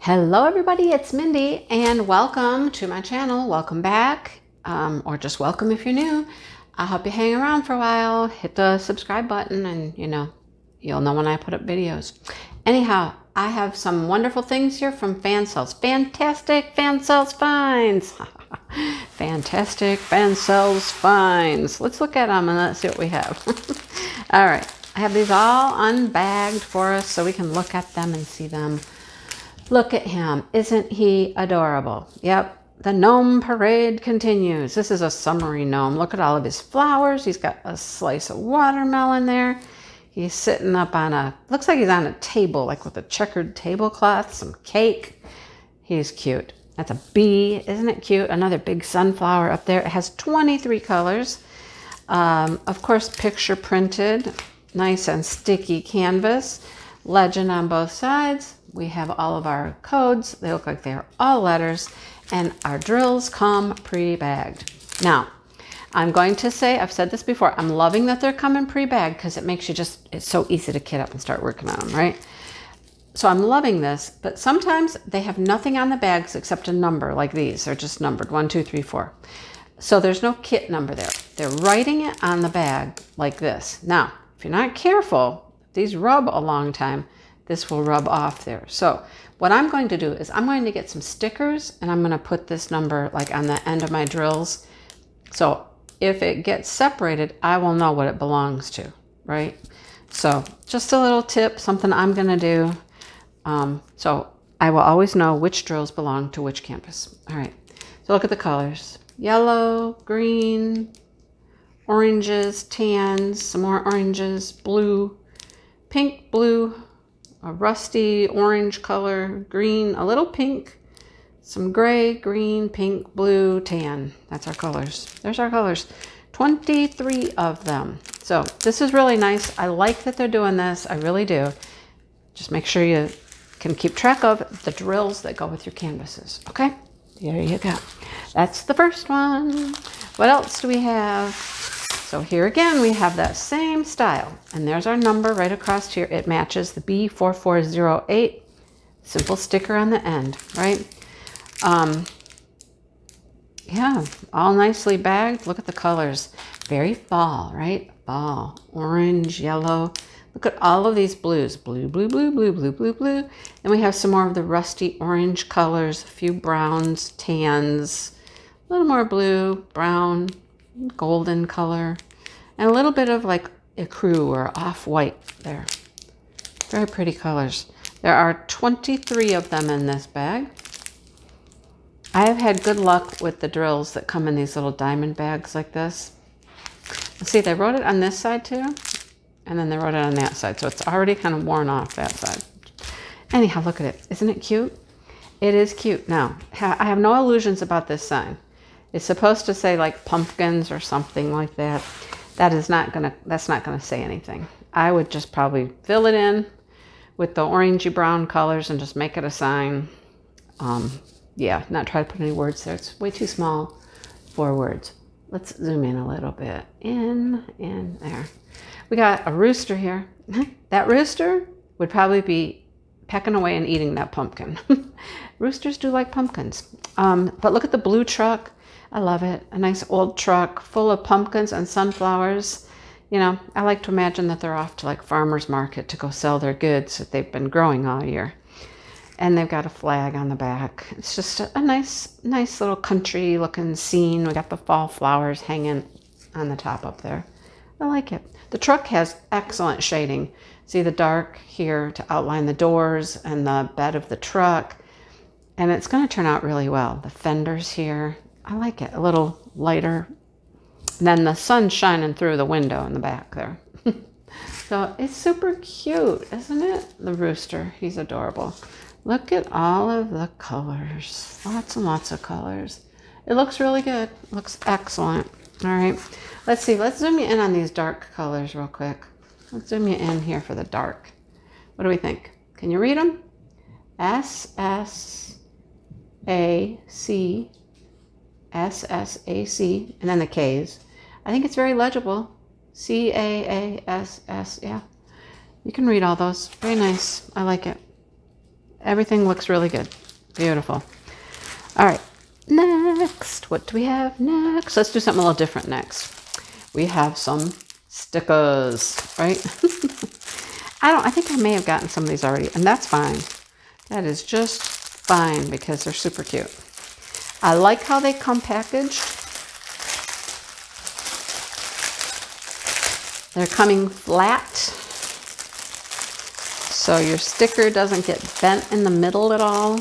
Hello everybody, it's Mindy and welcome to my channel. Welcome back, or just welcome if you're new. I hope you hang around for a while. Hit the subscribe button and you'll know when I put up videos. Anyhow, I have some wonderful things here from Fan Cells. Fantastic Fan Cells finds. Fantastic Fan Cells finds. Let's look at them and let's see what we have. All right, I have these all unbagged for us so we can look at them and see them. Look at him. Isn't he adorable? Yep. The gnome parade continues. This is a summery gnome. Look at all of his flowers. He's got a slice of watermelon there. He's sitting up on looks like he's on a table, like with a checkered tablecloth, some cake. He's cute. That's a bee. Isn't it cute? Another big sunflower up there. It has 23 colors. Of course, picture printed, nice and sticky canvas. Legend on both sides. We have all of our codes. They look like they're all letters, and our drills come pre-bagged. Now, I'm going to say, I've said this before, I'm loving that they're coming pre-bagged because it makes you it's so easy to kit up and start working on them, right? So I'm loving this, but sometimes they have nothing on the bags except a number like these. They're just numbered 1, 2, 3, 4. So there's no kit number there. They're writing it on the bag like this. Now, if you're not careful, these rub a long time, this will rub off there. So what I'm going to do is I'm going to get some stickers and I'm going to put this number like on the end of my drills. So if it gets separated, I will know what it belongs to, right? So just a little tip, something I'm going to do. So I will always know which drills belong to which canvas. All right, so look at the colors. Yellow, green, oranges, tans, some more oranges, blue, pink, blue, a rusty orange color, green, a little pink, some gray, green, pink, blue, tan. That's our colors. There's our colors. 23 of them. So this is really nice. I like that they're doing this. I really do. Just make sure you can keep track of the drills that go with your canvases. Okay, there you go. That's the first one. What else do we have? So here again, we have that same style, and there's our number right across here. It matches the B4408, simple sticker on the end, right? Yeah, all nicely bagged. Look at the colors. Very fall, right? Fall, orange, yellow. Look at all of these blues. Blue, blue, blue, blue, blue, blue, blue. And we have some more of the rusty orange colors, a few browns, tans, a little more blue, brown, golden color, and a little bit of like ecru or off-white there. Very pretty colors. There are 23 of them in this bag. I have had good luck with the drills that come in these little diamond bags like this. See, they wrote it on this side too, and then they wrote it on that side, so it's already kind of worn off that side. Anyhow, look at it. Isn't it cute? It is cute. Now, I have no illusions about this sign. It's supposed to say like pumpkins or something like that. That's not gonna say anything. I would just probably fill it in with the orangey brown colors and just make it a sign. Yeah, not try to put any words there. It's way too small for words. Let's zoom in a little bit. In there. We got a rooster here. That rooster would probably be pecking away and eating that pumpkin. Roosters do like pumpkins. But look at the blue truck. I love it. A nice old truck full of pumpkins and sunflowers. You know, I like to imagine that they're off to like farmer's market to go sell their goods that they've been growing all year. And they've got a flag on the back. It's just a nice little country looking scene. We got the fall flowers hanging on the top up there. I like it. The truck has excellent shading. See the dark here to outline the doors and the bed of the truck. And it's going to turn out really well. The fenders here, I like it. A little lighter. And then the sun's shining through the window in the back there. So it's super cute, isn't it? The rooster, he's adorable. Look at all of the colors. Lots and lots of colors. It looks really good. It looks excellent. All right. Let's see. Let's zoom you in on these dark colors real quick. Let's zoom you in here for the dark. What do we think? Can you read them? SSAC, SSAC, and then the K's. I think it's very legible. CAASS, yeah. You can read all those. Very nice. I like it. Everything looks really good. Beautiful. All right, next, what do we have next? Let's do something a little different next. We have some stickers, right? I think I may have gotten some of these already, and that's fine. That is just fine because they're super cute. I like how they come packaged. They're coming flat, so your sticker doesn't get bent in the middle at all.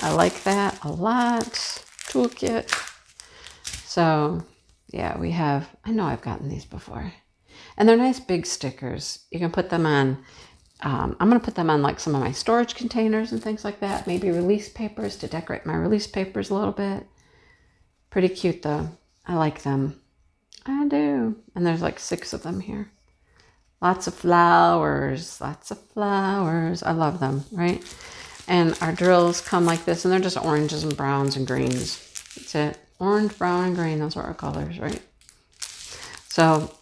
I like that a lot. Toolkit. So yeah, we have, I know I've gotten these before. And they're nice big stickers. You can put them on, I'm going to put them on like some of my storage containers and things like that. Maybe release papers to decorate my release papers a little bit. Pretty cute though. I like them. I do. And there's like 6 of them here. Lots of flowers. Lots of flowers. I love them, right? And our drills come like this, and they're just oranges and browns and greens. That's it. Orange, brown, and green. Those are our colors, right? So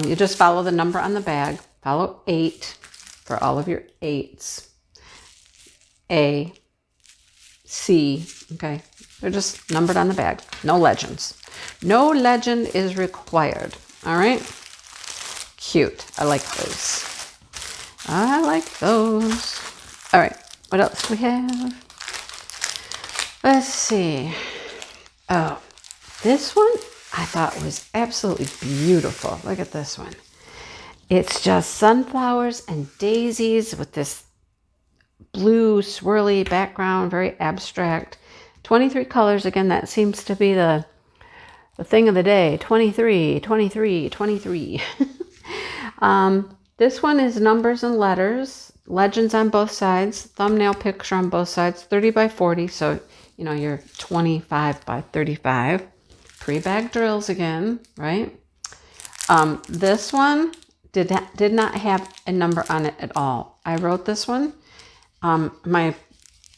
you just follow the number on the bag. Follow 8 for all of your 8s. A, C, okay? They're just numbered on the bag. No legends. No legend is required, all right? Cute. I like those. I like those. All right. What else do we have? Let's see. Oh, this one I thought was absolutely beautiful. Look at this one. It's just sunflowers and daisies with this blue swirly background, very abstract. 23 colors. Again, that seems to be the thing of the day. 23, 23, 23. This one is numbers and letters, legends on both sides, thumbnail picture on both sides, 30 by 40. So, you know, you're 25 by 35. Pre-bag drills again, right? This one did not have a number on it at all. I wrote this one. My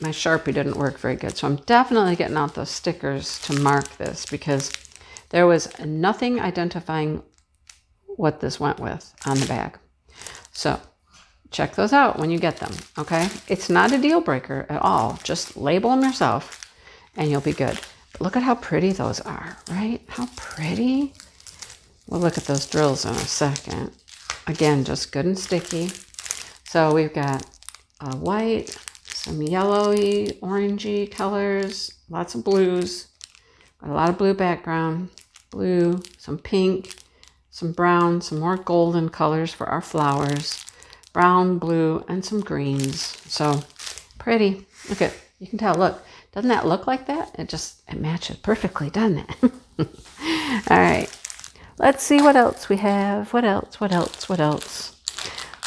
Sharpie didn't work very good, so I'm definitely getting out those stickers to mark this because there was nothing identifying what this went with on the bag. So check those out when you get them, okay? It's not a deal breaker at all. Just label them yourself and you'll be good. But look at how pretty those are, right? How pretty. We'll look at those drills in a second. Again, just good and sticky. So we've got white, some yellowy, orangey colors, lots of blues, got a lot of blue background, blue, some pink, some brown, some more golden colors for our flowers, brown, blue, and some greens. So pretty. Look at, you can tell, look, doesn't that look like that? It matches perfectly, doesn't it? All right, let's see what else we have. What else?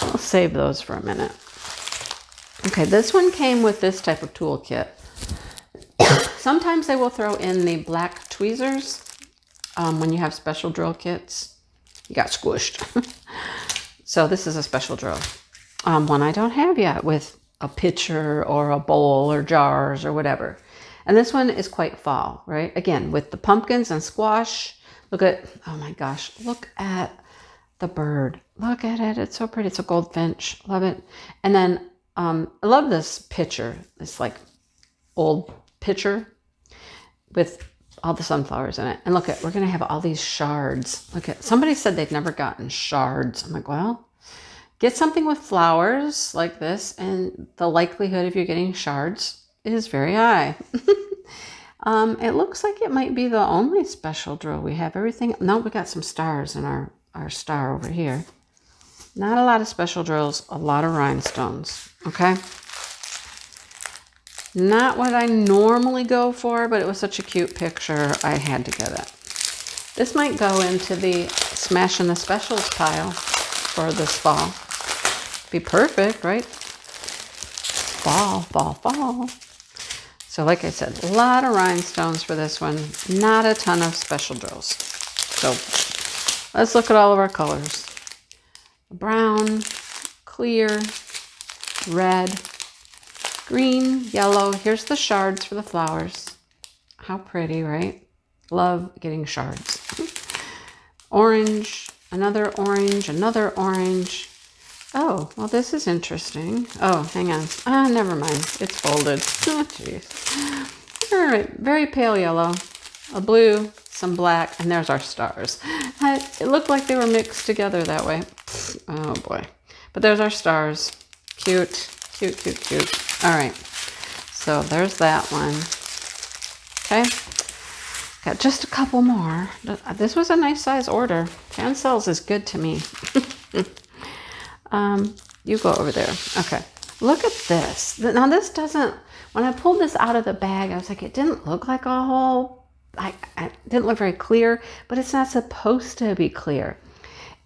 I'll save those for a minute. Okay, this one came with this type of toolkit. Sometimes they will throw in the black tweezers when you have special drill kits. You got squished. So this is a special drill. One I don't have yet with a pitcher or a bowl or jars or whatever. And this one is quite fall, right? Again, with the pumpkins and squash. Look at, oh my gosh, look at the bird. Look at it. It's so pretty. It's a goldfinch. Love it. And then I love this pitcher. This like old pitcher with all the sunflowers in it. And look at, we're going to have all these shards. Look at, somebody said they'd never gotten shards. I'm like, well, get something with flowers like this and the likelihood of you getting shards is very high. It looks like it might be the only special drill we have. Everything, no, we got some stars in our star over here. Not a lot of special drills, a lot of rhinestones, okay? Not what I normally go for, but it was such a cute picture, I had to get it. This might go into the Smashing the Specials pile for this fall. Be perfect, right? Fall, fall, fall. So like I said, a lot of rhinestones for this one. Not a ton of special drills. So let's look at all of our colors. Brown, clear, red, green, yellow. Here's the shards for the flowers. How pretty, right? Love getting shards. Orange, another orange, Oh, well, this is interesting. Oh, hang on. Ah, never mind. It's folded. Oh, jeez. All right, very pale yellow, a blue, some black, and there's our stars. It looked like they were mixed together that way. Oh, boy. But there's our stars. Cute, cute, cute, cute. All right, so there's that one. Okay, got just a couple more. This was a nice size order. 10 cells is good to me. You go over there. Okay. Look at this. Now this doesn't, when I pulled this out of the bag, I was like, it didn't look like a whole, it didn't look very clear, but it's not supposed to be clear.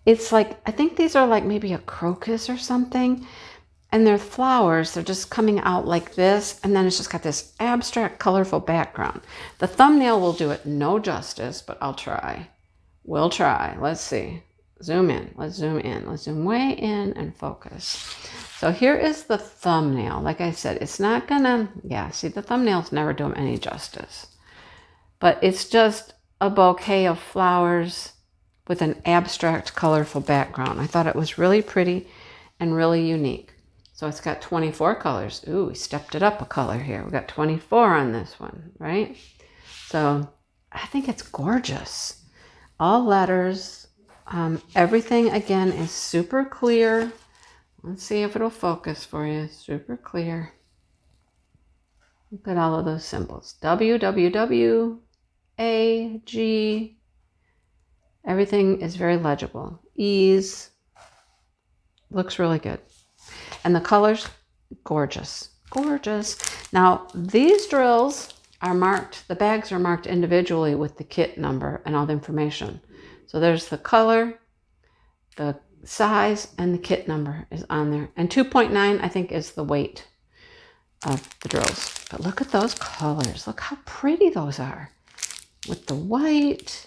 It's like, I think these are like maybe a crocus or something. And they're flowers. They're just coming out like this. And then it's just got this abstract, colorful background. The thumbnail will do it no justice, but I'll try. We'll try. Let's see. Zoom in. Let's zoom in. Let's zoom way in and focus. So here is the thumbnail. Like I said, it's not gonna, yeah, see, the thumbnails never do them any justice. But it's just a bouquet of flowers with an abstract, colorful background. I thought it was really pretty and really unique. So it's got 24 colors. Ooh, we stepped it up a color here. We got 24 on this one, right? So I think it's gorgeous. All letters. Everything, again, is super clear. Let's see if it'll focus for you. Super clear. Look at all of those symbols. W, W, W, A, G. Everything is very legible. E's. Looks really good. And the colors, gorgeous. Gorgeous. Now, these drills are marked, the bags are marked individually with the kit number and all the information. So there's the color, the size, and the kit number is on there. And 2.9, I think, is the weight of the drills. But look at those colors. Look how pretty those are. With the white,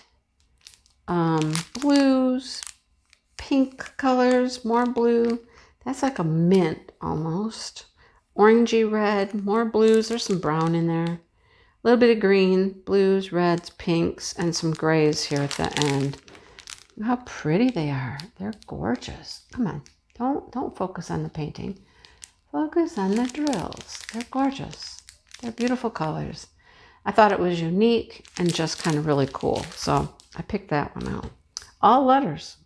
blues, pink colors, more blue. That's like a mint almost. Orangey red, more blues. There's some brown in there. A little bit of green, blues, reds, pinks, and some grays here at the end. Look how pretty they are. They're gorgeous. Come on, don't focus on the painting. Focus on the drills. They're gorgeous. They're beautiful colors. I thought it was unique and just kind of really cool. So I picked that one out. All letters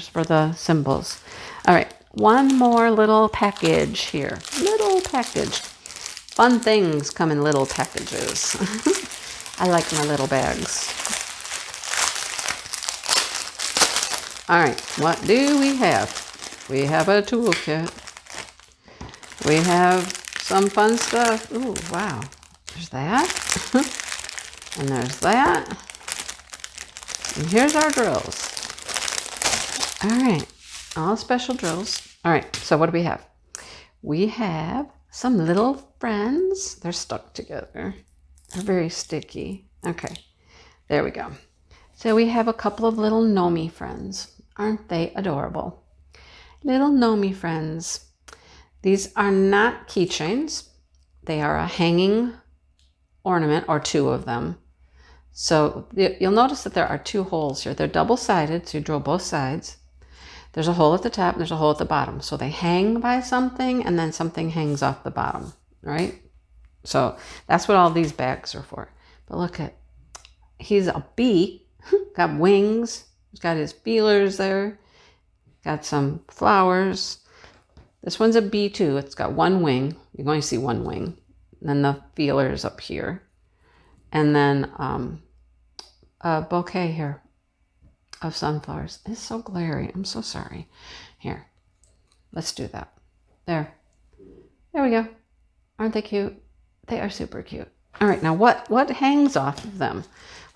for the symbols. All right, one more little package here. Little package. Fun things come in little packages. I like my little bags. All right, what do we have? We have a toolkit. We have some fun stuff. Ooh, wow. There's that. And there's that. And here's our drills. All right, all special drills. All right, so what do we have? We have some little friends. They're stuck together. They're very sticky. Okay, there we go. So we have a couple of little gnome friends. Aren't they adorable? Little gnome friends. These are not keychains. They are a hanging ornament, or two of them. So you'll notice that there are two holes here. They're double-sided, so you drill both sides. There's a hole at the top, and there's a hole at the bottom. So they hang by something, and then something hangs off the bottom, right? So that's what all these bags are for. But look at, he's a bee, got wings, he's got his feelers there, got some flowers. This one's a bee too. It's got one wing. You're going to see one wing. And then the feelers up here. And then a bouquet here of sunflowers. It's so glary. I'm so sorry. Here, let's do that. There we go. Aren't they cute? They are super cute. All right, now what hangs off of them?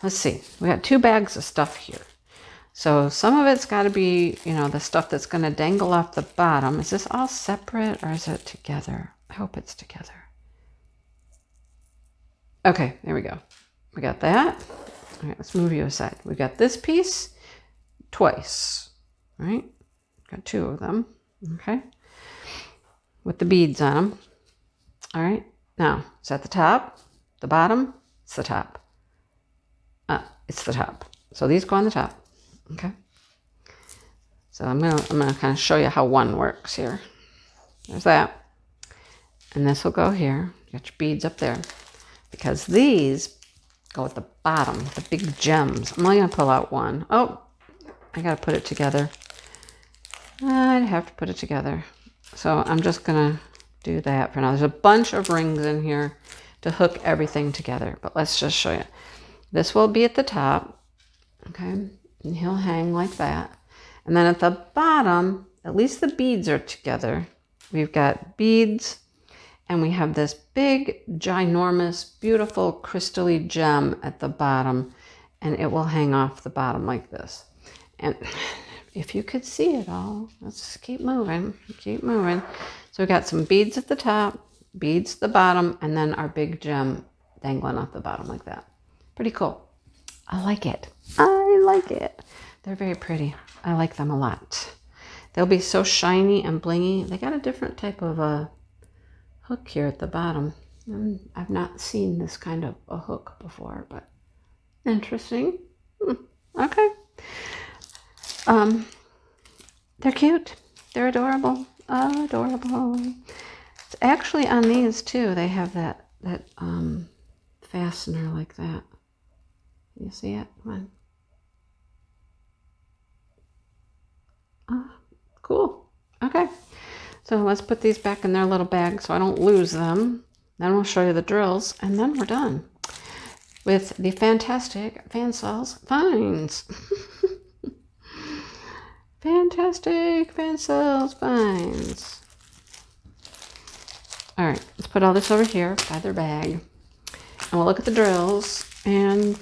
Let's see. We got two bags of stuff here. So some of it's got to be, the stuff that's going to dangle off the bottom. Is this all separate or is it together? I hope it's together. Okay, there we go. We got that. All right, let's move you aside. We got this piece twice, right? Got two of them, okay? With the beads on them. All right, now, it's at the top, the bottom, it's the top. It's the top. So these go on the top, okay? So I'm gonna kind of show you how one works here. There's that. And this will go here. Get your beads up there. Because these go at the bottom, the big gems. I'm only gonna pull out one. Oh, I gotta put it together. I'd have to put it together. So I'm just gonna do that for now. There's a bunch of rings in here to hook everything together, but let's just show you. This will be at the top, okay? And he'll hang like that. And then at the bottom, at least the beads are together. We've got beads, and we have this big, ginormous, beautiful, crystally gem at the bottom, and it will hang off the bottom like this. And if you could see it all, let's keep moving, keep moving. So we got some beads at the top, beads at the bottom, and then our big gem dangling off the bottom like that. Pretty cool. I like it. I like it. They're very pretty. I like them a lot. They'll be so shiny and blingy. They got a different type of hook here at the bottom. I've not seen this kind of a hook before, but interesting. Okay. They're cute. They're adorable. Adorable. It's actually on these too. They have that fastener like that. You see it? Come on. Cool. Okay. So let's put these back in their little bag so I don't lose them. Then we'll show you the drills, and then we're done with the fantastic Fan Cells finds. Fantastic Fan Cells finds. All right, let's put all this over here by their bag, and we'll look at the drills, and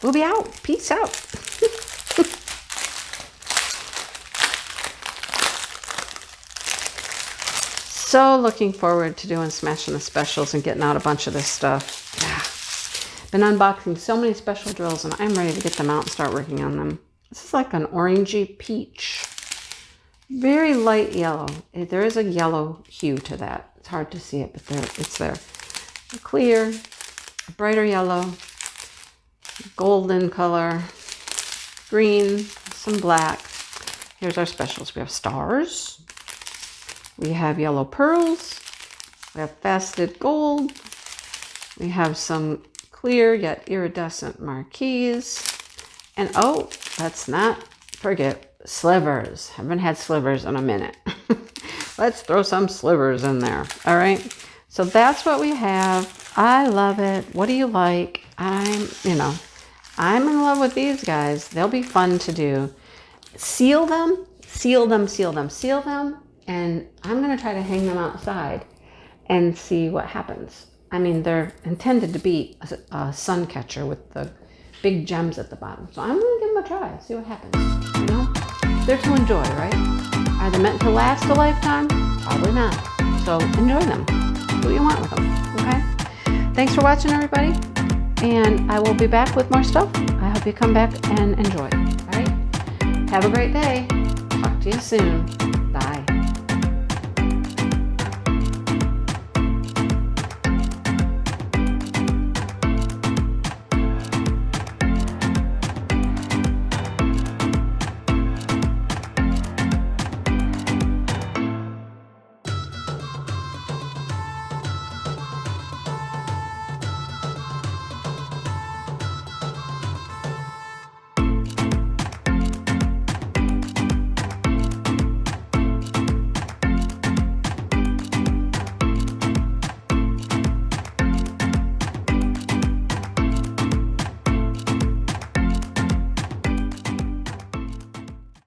we'll be out. Peace out. So looking forward to doing Smashing the Specials and getting out a bunch of this stuff. Yeah. Been unboxing so many special drills, and I'm ready to get them out and start working on them. This is like an orangey peach. Very light yellow. There is a yellow hue to that. It's hard to see it, but it's there. A clear, a brighter yellow, golden color, green, some black. Here's our specials. We have stars. We have yellow pearls. We have faceted gold. We have some clear yet iridescent marquise. And oh, let's not forget slivers. Haven't had slivers in a minute. Let's throw some slivers in there. All right. So that's what we have. I love it. What do you like? I'm in love with these guys. They'll be fun to do. Seal them. And I'm going to try to hang them outside and see what happens. I mean, they're intended to be a sun catcher with the big gems at the bottom. So I'm going to give them a try, see what happens. You know, they're to enjoy, right? Are they meant to last a lifetime? Probably not. So enjoy them. Do what you want with them, okay? Thanks for watching, everybody. And I will be back with more stuff. I hope you come back and enjoy. All right? Have a great day. Talk to you soon.